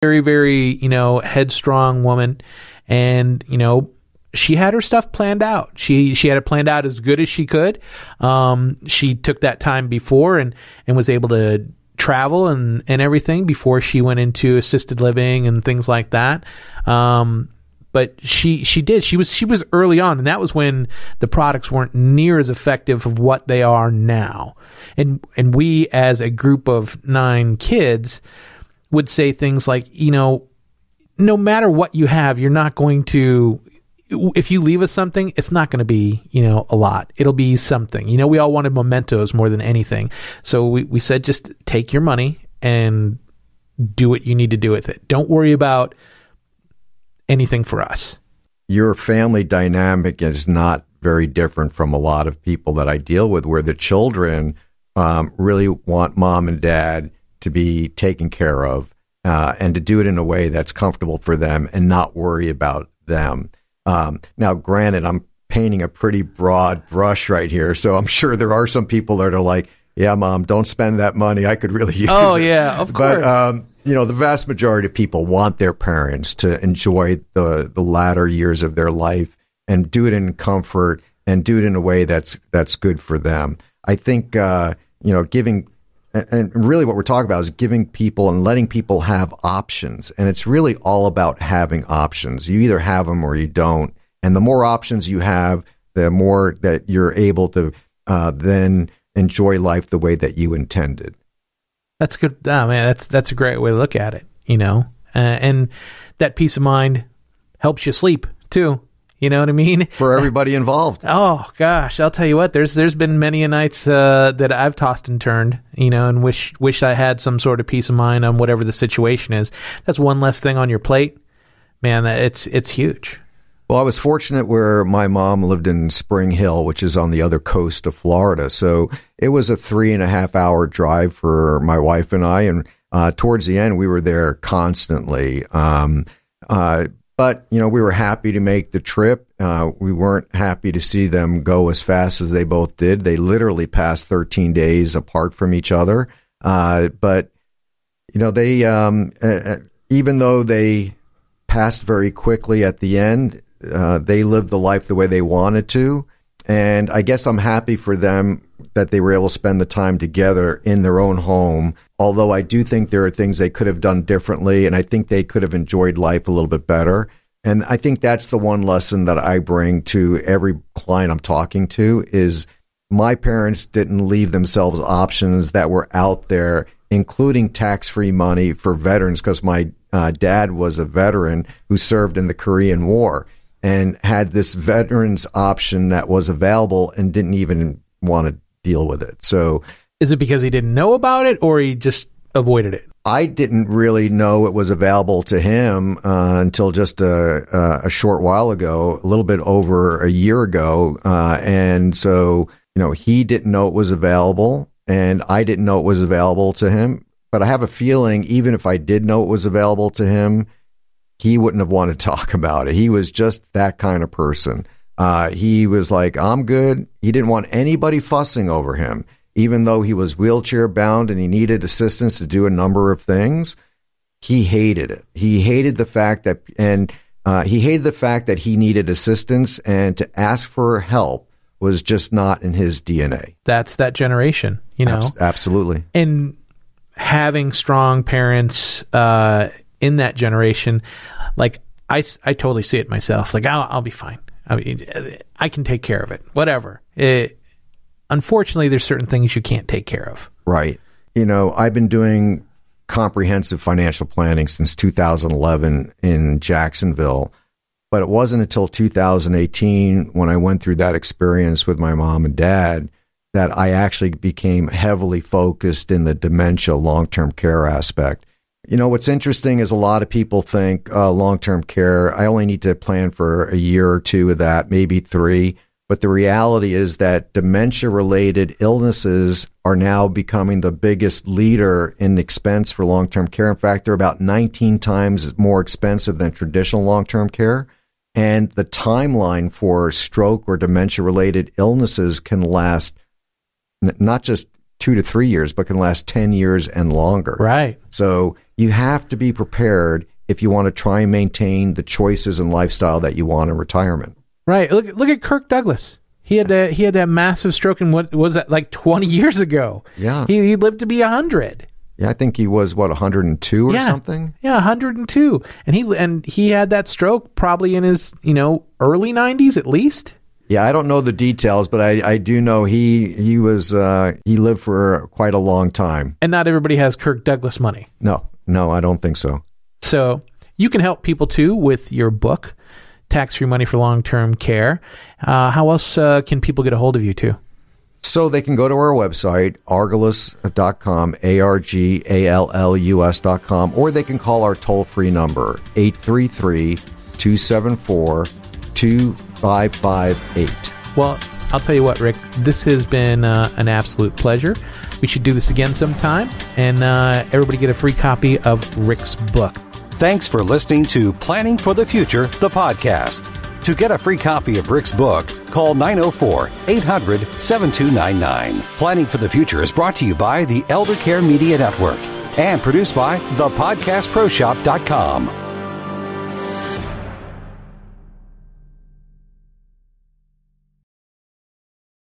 very, very, headstrong woman. And, she had her stuff planned out. She had it planned out as good as she could. She took that time before and was able to travel and everything before she went into assisted living and things like that. But she did. She was early on, and that was when the products weren't near as effective of what they are now. And we, as a group of 9 kids, would say things like, no matter what you have, you're not going to. If you leave us something, it's not going to be, a lot. It'll be something. We all wanted mementos more than anything. So we said, just take your money and do what you need to do with it. Don't worry about anything for us. Your family dynamic is not very different from a lot of people that I deal with, where the children really want mom and dad to be taken care of and to do it in a way that's comfortable for them and not worry about them. Now, granted, I'm painting a pretty broad brush right here, so I'm sure there are some people that are like, yeah, Mom, don't spend that money. I could really use it. Oh, yeah, of course. But, the vast majority of people want their parents to enjoy the latter years of their life and do it in comfort and do it in a way that's good for them. I think, giving, and really what we're talking about is giving people and letting people have options. And it's really all about having options. You either have them or you don't. And the more options you have, the more that you're able to then enjoy life the way that you intended. That's good. Oh, man, that's a great way to look at it, and that peace of mind helps you sleep too. You know what I mean? For everybody involved. Oh gosh, I'll tell you what. There's been many a nights that I've tossed and turned, and wish I had some sort of peace of mind on whatever the situation is. That's one less thing on your plate, man. It's huge. Well, I was fortunate where my mom lived in Spring Hill, which is on the other coast of Florida. So it was a 3.5-hour drive for my wife and I. And towards the end, we were there constantly. But, we were happy to make the trip. We weren't happy to see them go as fast as they both did. They literally passed 13 days apart from each other. But, they, even though they passed very quickly at the end, they lived the life the way they wanted to. And I guess I'm happy for them that they were able to spend the time together in their own home. Although I do think there are things they could have done differently, and I think they could have enjoyed life a little bit better. And I think that's the one lesson that I bring to every client I'm talking to is my parents didn't leave themselves options that were out there, including tax-free money for veterans, because my dad was a veteran who served in the Korean War and had this veterans option that was available and didn't even want to deal with it. So is it because he didn't know about it or he just avoided it? I didn't really know it was available to him until just a short while ago, a little bit over a year ago. And so, he didn't know it was available and I didn't know it was available to him. But I have a feeling even if I did know it was available to him, he wouldn't have wanted to talk about it. He was just that kind of person. He was like, I'm good. He didn't want anybody fussing over him, even though he was wheelchair bound and he needed assistance to do a number of things. He hated it. He hated the fact that, he needed assistance, and to ask for help was just not in his DNA. That's that generation, Absolutely. And having strong parents, in that generation, like I totally see it myself. Like I'll be fine. I can take care of it. Whatever. Unfortunately, there's certain things you can't take care of. Right. I've been doing comprehensive financial planning since 2011 in Jacksonville, but it wasn't until 2018 when I went through that experience with my mom and dad that I actually became heavily focused in the dementia long-term care aspect. What's interesting is a lot of people think long-term care, I only need to plan for a year or two of that, maybe 3. But the reality is that dementia-related illnesses are now becoming the biggest leader in expense for long-term care. In fact, they're about 19 times more expensive than traditional long-term care. And the timeline for stroke or dementia-related illnesses can last not just 2 to 3 years, but can last 10 years and longer. Right. So You have to be prepared if you want to try and maintain the choices and lifestyle that you want in retirement. Right. Look at Kirk Douglas. He had that massive stroke in what was that, like 20 years ago? Yeah. He lived to be 100. Yeah, I think he was 102 or something. Yeah, 102. And he had that stroke probably in his, early 90s at least. Yeah, I don't know the details, but I do know he lived for quite a long time. And not everybody has Kirk Douglas money. No, I don't think so. So you can help people too with your book, Tax-Free Money for Long-Term Care. How else can people get a hold of you too? So they can go to our website, argallus.com, ARGALLUS.com, or they can call our toll-free number, 833-274-2558. Well, I'll tell you what, Rick, this has been an absolute pleasure. We should do this again sometime, and everybody get a free copy of Rick's book. Thanks for listening to Planning for the Future, the podcast. To get a free copy of Rick's book, call 904-800-7299. Planning for the Future is brought to you by the Elder Care Media Network and produced by thepodcastproshop.com.